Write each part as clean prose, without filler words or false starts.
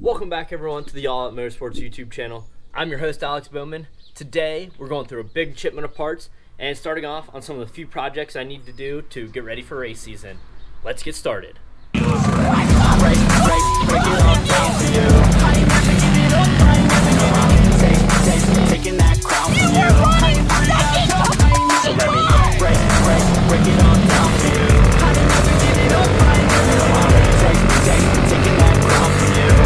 Welcome back everyone to the All Out Motorsports YouTube channel. I'm your host Alex Bowman. Today we're going through a big shipment of parts and starting off on some of the few projects I need to do to get ready for race season. Let's get started. Taking that crown from you. So let me break it on down for you. Taking that crown from you.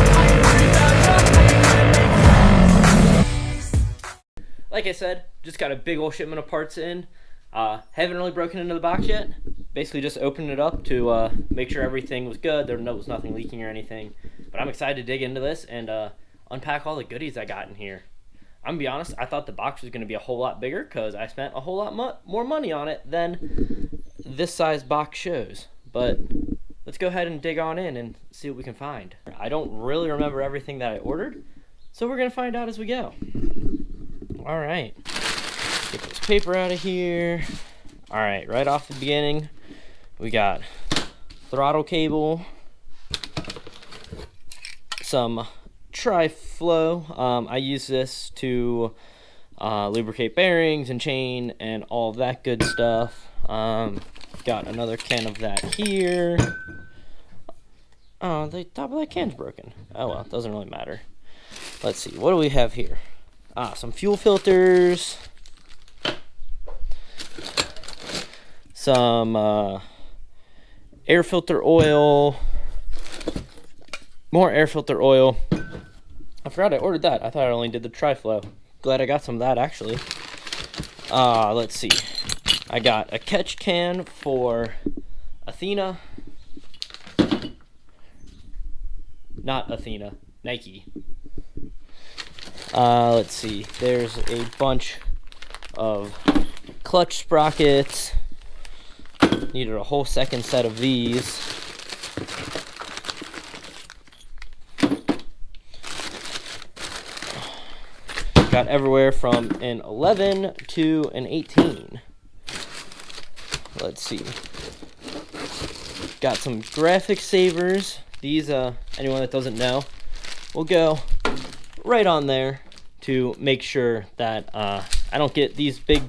Like I said, just got a big old shipment of parts in. Haven't really broken into the box yet. Basically just opened it up to make sure everything was good. There was nothing leaking or anything. But I'm excited to dig into this and unpack all the goodies I got in here. I'm gonna be honest, I thought the box was gonna be a whole lot bigger because I spent a whole lot more money on it than this size box shows. But let's go ahead and dig on in and see what we can find. I don't really remember everything that I ordered, so we're gonna find out as we go. All right, get this paper out of here. All right, right off the beginning, we got throttle cable, some Tri-Flow. I use this to lubricate bearings and chain and all of that good stuff. Got another can of that here. Oh, the top of that can's broken. Oh well, doesn't really matter. Let's see, what do we have here? Some fuel filters, some air filter oil, more air filter oil. I forgot I ordered that. I thought I only did the Tri-Flow. Glad I got some of that, actually. Let's see. I got a catch can for Athena. Not Athena. Nike. Let's see. There's a bunch of clutch sprockets. Needed a whole second set of these. Got everywhere from an 11 to an 18. Let's see. Got some graphic savers. These, anyone that doesn't know, will go right on there to make sure that I don't get these big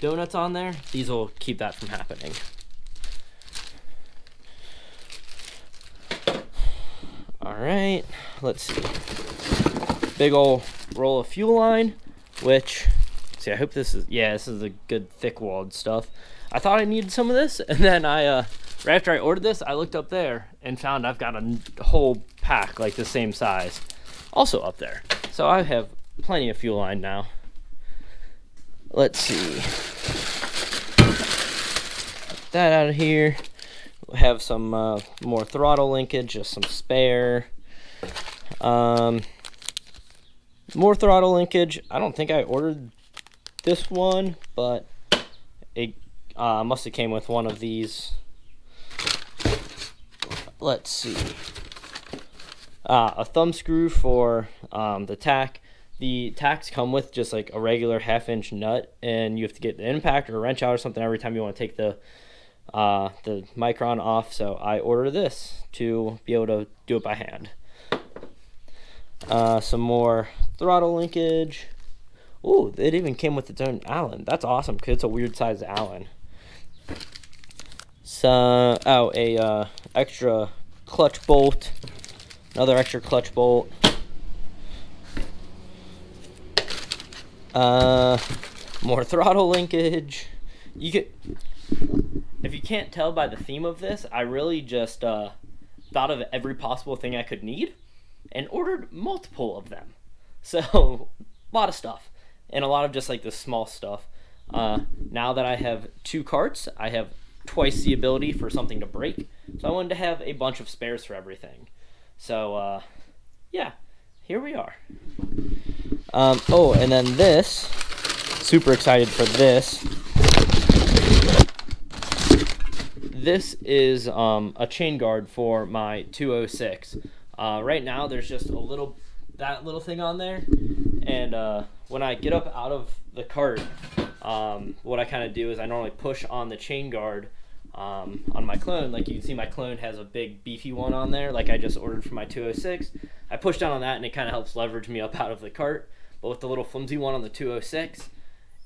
donuts on there. These will keep that from happening. All right, let's see. Big old roll of fuel line, which, see, I hope this is a good thick-walled stuff. I thought I needed some of this, and then right after I ordered this, I looked up there and found I've got a whole pack like the same size also up there. So I have plenty of fuel line now. Let's see. Get that out of here. We'll have some more throttle linkage, just some spare. More throttle linkage. I don't think I ordered this one, but it must have came with one of these. Let's see. A thumb screw for the tack. The tacks come with just like a regular 1/2-inch nut, and you have to get the impact or a wrench out or something every time you want to take the micron off. So I ordered this to be able to do it by hand. Some more throttle linkage. Ooh, it even came with its own Allen. That's awesome because it's a weird size Allen. So, a extra clutch bolt. Another extra clutch bolt. More throttle linkage. If you can't tell by the theme of this, I really just thought of every possible thing I could need and ordered multiple of them. So, a lot of stuff. And a lot of just like the small stuff. Now that I have 2 carts, I have twice the ability for something to break. So I wanted to have a bunch of spares for everything. So, yeah, here we are. Oh, and then this, super excited for this. This is a chain guard for my 206. Right now there's just that little thing on there, and when I get up out of the cart, what I kind of do is I normally push on the chain guard on my clone. Like you can see, my clone has a big beefy one on there, like I just ordered for my 206. I push down on that and it kind of helps leverage me up out of the cart. But with the little flimsy one on the 206,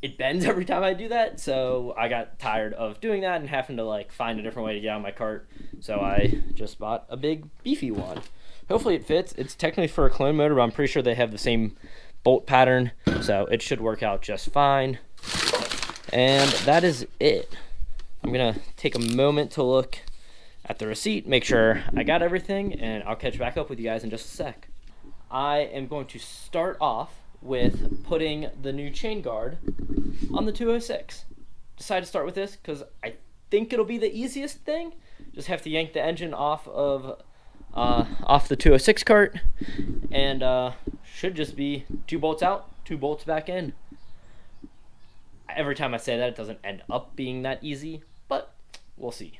it bends every time I do that. So I got tired of doing that and having to like find a different way to get out of my cart. So I just bought a big beefy one. Hopefully it fits. It's technically for a clone motor, but I'm pretty sure they have the same bolt pattern, so it should work out just fine. And that is it. I'm gonna take a moment to look at the receipt, make sure I got everything, and I'll catch back up with you guys in just a sec. I am going to start off with putting the new chain guard on the 206. Decided to start with this because I think it'll be the easiest thing. Just have to yank the engine off the 206 cart, and should just be 2 bolts out, 2 bolts back in. Every time I say that, it doesn't end up being that easy, but we'll see.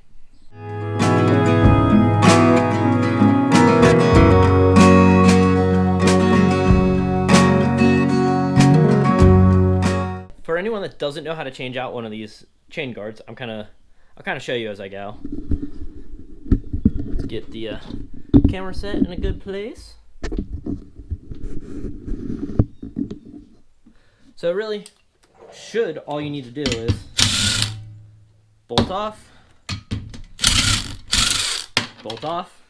For anyone that doesn't know how to change out one of these chain guards, I'll kind of show you as I go. Let's get the camera set in a good place. So really, all you need to do is bolt off, bolt off.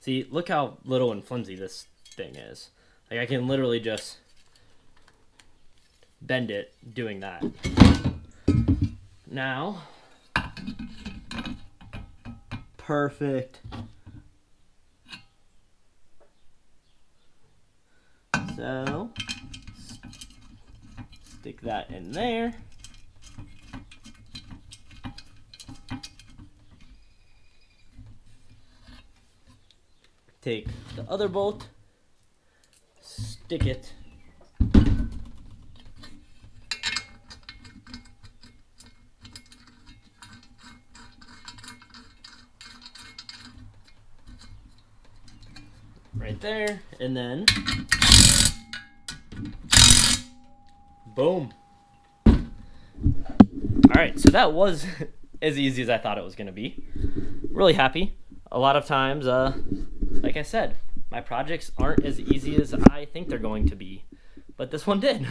See, look how little and flimsy this thing is. Like I can literally just bend it doing that. Now, perfect. So, stick that in there. Take the other bolt, stick it right there, and then boom. Alright, so that was as easy as I thought it was going to be. Really happy. A lot of times, like I said, my projects aren't as easy as I think they're going to be. But this one did.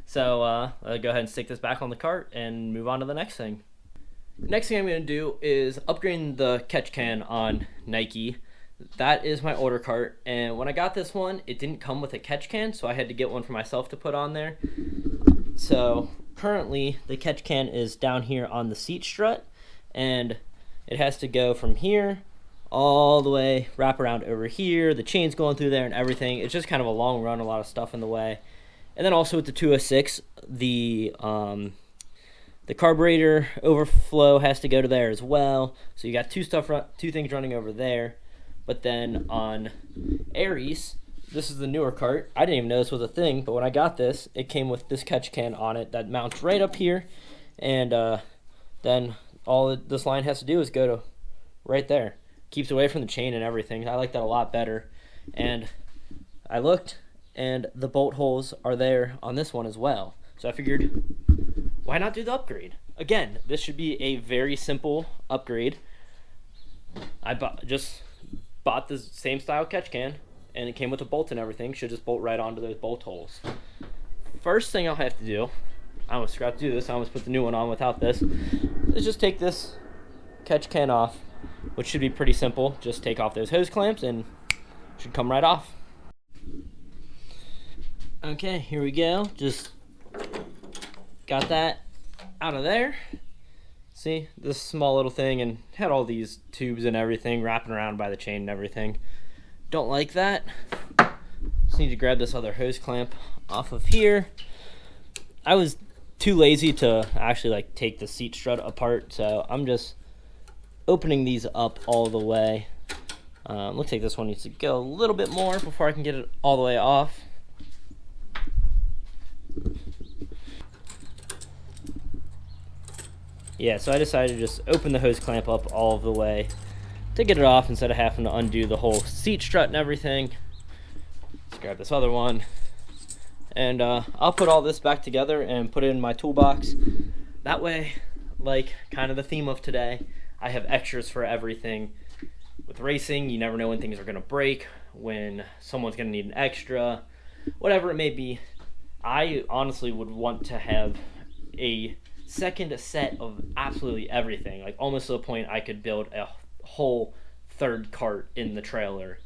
So I'll go ahead and stick this back on the cart and move on to the next thing. Next thing I'm going to do is upgrade the catch can on Nike. That is my order cart, and when I got this one, it didn't come with a catch can, so I had to get one for myself to put on there. So currently the catch can is down here on the seat strut, and it has to go from here all the way, wrap around over here, the chain's going through there and everything. It's just kind of a long run, a lot of stuff in the way. And then also with the 206, the carburetor overflow has to go to there as well. So you got two things running over there. But then on Aries, this is the newer cart. I didn't even know this was a thing, but when I got this, it came with this catch can on it that mounts right up here. And then all this line has to do is go to right there. Keeps away from the chain and everything. I like that a lot better. And I looked, and the bolt holes are there on this one as well. So I figured, why not do the upgrade? Again, this should be a very simple upgrade. I just bought the same style catch can, and it came with a bolt and everything. Should just bolt right onto those bolt holes. First thing I'll have to do, I almost forgot to do this, I almost put the new one on without this, is just take this catch can off, which should be pretty simple. Just take off those hose clamps and it should come right off. Okay, here we go. Just got that out of there. See, this small little thing, and had all these tubes and everything wrapping around by the chain and everything. Don't like that. Just need to grab this other hose clamp off of here. I was too lazy to actually take the seat strut apart, so I'm just opening these up all the way. Looks like this one needs to go a little bit more before I can get it all the way off. Yeah, so I decided to just open the hose clamp up all the way to get it off instead of having to undo the whole seat strut and everything. Let's grab this other one. And I'll put all this back together and put it in my toolbox. That way, kind of the theme of today, I have extras for everything. With racing, you never know when things are going to break, when someone's going to need an extra, whatever it may be. I honestly would want to have a second set of absolutely everything, like almost to the point I could build a whole third cart in the trailer.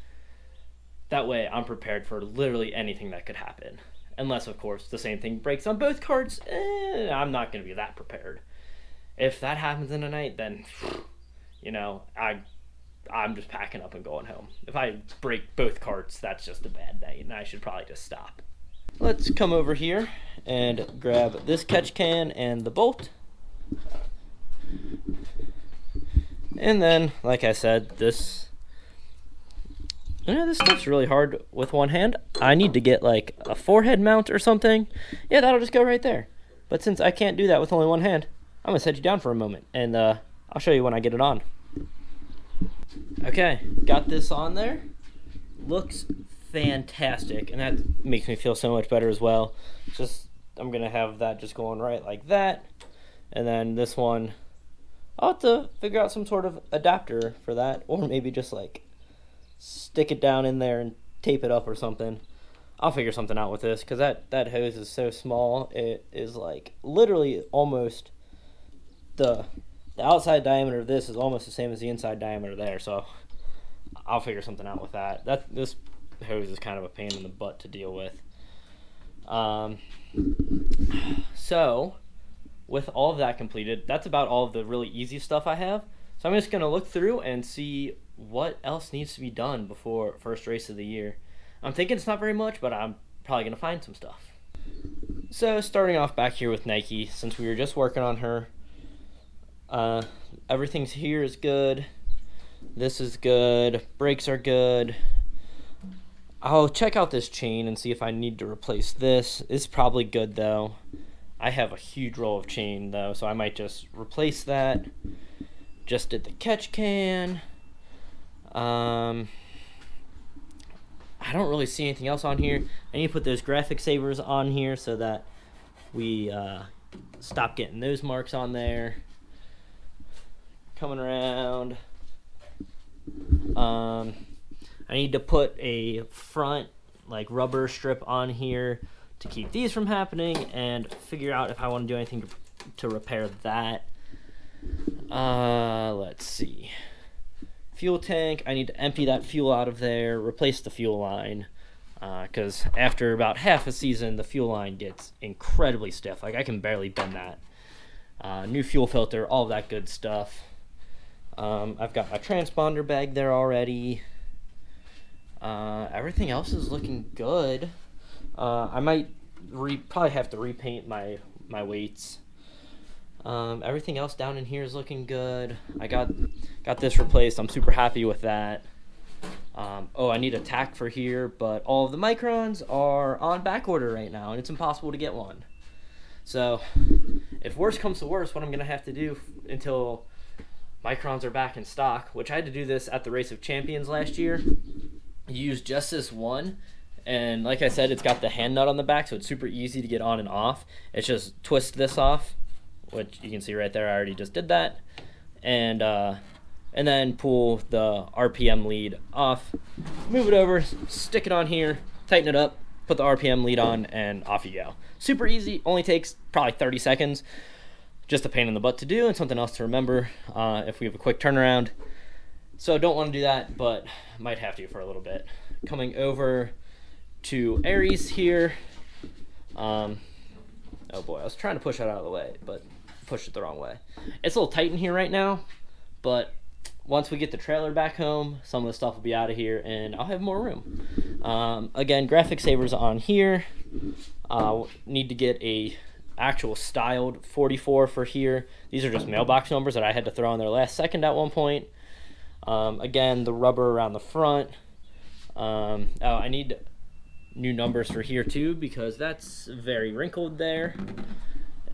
That way I'm prepared for literally anything that could happen. Unless, of course, the same thing breaks on both carts, I'm not going to be that prepared. If that happens in a night, then, I'm just packing up and going home. If I break both carts, that's just a bad night, and I should probably just stop. Let's come over here and grab this catch can and the bolt. And then, like I said, this stuff's really hard with one hand. I need to get like a forehead mount or something. Yeah, that'll just go right there. But since I can't do that with only one hand, I'm going to set you down for a moment, and I'll show you when I get it on. Okay, got this on there. Looks fantastic, and that makes me feel so much better as well. I'm going to have that just going right like that. And then this one, I'll have to figure out some sort of adapter for that, or maybe just like stick it down in there and tape it up or something. I'll figure something out with this, because that hose is so small. It is like literally almost the outside diameter of this is almost the same as the inside diameter there, so I'll figure something out with that. This hose is kind of a pain in the butt to deal with. So with all of that completed, that's about all of the really easy stuff I have. So I'm just going to look through and see what else needs to be done before first race of the year. I'm thinking it's not very much, but I'm probably going to find some stuff. So starting off back here with Nike, since we were just working on her, everything's here is good. This is good. Brakes are good. I'll check out this chain and see if I need to replace this. It's probably good though. I have a huge roll of chain though, so I might just replace that. Just did the catch can. I don't really see anything else on here. I need to put those graphic savers on here so that we stop getting those marks on there. Coming around. I need to put a front like rubber strip on here to keep these from happening, and figure out if I want to do anything to repair that. Let's see. Fuel tank, I need to empty that fuel out of there, replace the fuel line, because after about half a season, the fuel line gets incredibly stiff. Like, I can barely bend that. New fuel filter, all of that good stuff. I've got my transponder bag there already. Everything else is looking good. I might probably have to repaint my weights. Everything else down in here is looking good. I got this replaced. I'm super happy with that. I need a tack for here, but all of the microns are on back order right now, and it's impossible to get one. So if worse comes to worse, what I'm going to have to do until microns are back in stock, which I had to do this at the Race of Champions last year, use just this one. And like I said, it's got the hand nut on the back, so it's super easy to get on and off. It's just twist this off, which you can see right there. I already just did that. And then pull the RPM lead off, move it over, stick it on here, tighten it up, put the RPM lead on, and off you go. Super easy, only takes probably 30 seconds. Just a pain in the butt to do, and something else to remember if we have a quick turnaround. So don't want to do that, but might have to for a little bit. Coming over to Aries here. Oh boy, I was trying to push that out of the way, but pushed it the wrong way. It's a little tight in here right now, but once we get the trailer back home, some of the stuff will be out of here, and I'll have more room. Again, graphic savers on here. Need to get a actual styled 44 for here. These are just mailbox numbers that I had to throw on there last second at one point. Again, the rubber around the front. I need new numbers for here too, because that's very wrinkled there.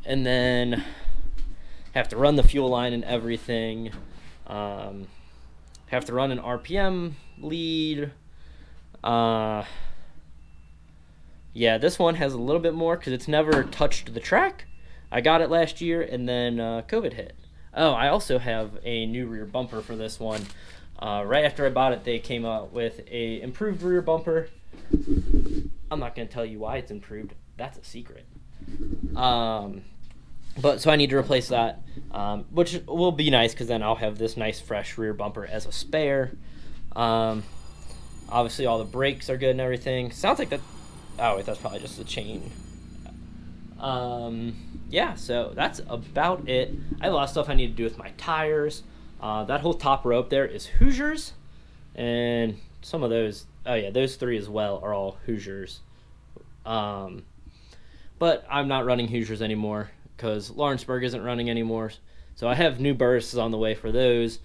And then have to run the fuel line and everything. Have to run an RPM lead. Yeah, this one has a little bit more because it's never touched the track. I got it last year, and then COVID hit. Oh, I also have a new rear bumper for this one. Right after I bought it, they came out with a improved rear bumper. I'm not going to tell you why it's improved. That's a secret. But so I need to replace that, which will be nice because then I'll have this nice fresh rear bumper as a spare. Obviously all the brakes are good and everything. Sounds like that. Oh wait, that's probably just the chain. Yeah, so that's about it. I have a lot of stuff I need to do with my tires. That whole top row up there is Hoosiers, and some of those. Oh yeah, those three as well are all Hoosiers. But I'm not running Hoosiers anymore because Lawrenceburg isn't running anymore. So I have new bursts on the way for those.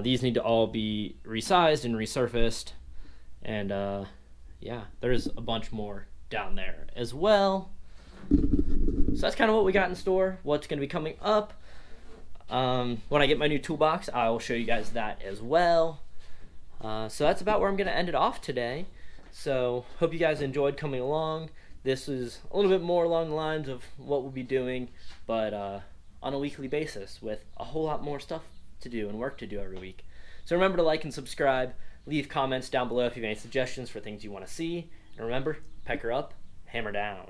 These need to all be resized and resurfaced. And yeah, there's a bunch more down there as well. So that's kind of what we got in store, what's going to be coming up. When I get my new toolbox, I will show you guys that as well. So that's about where I'm going to end it off today. So hope you guys enjoyed coming along. This is a little bit more along the lines of what we'll be doing, but on a weekly basis with a whole lot more stuff to do and work to do every week. So remember to like and subscribe. Leave comments down below if you have any suggestions for things you want to see. And remember, pecker up, hammer down.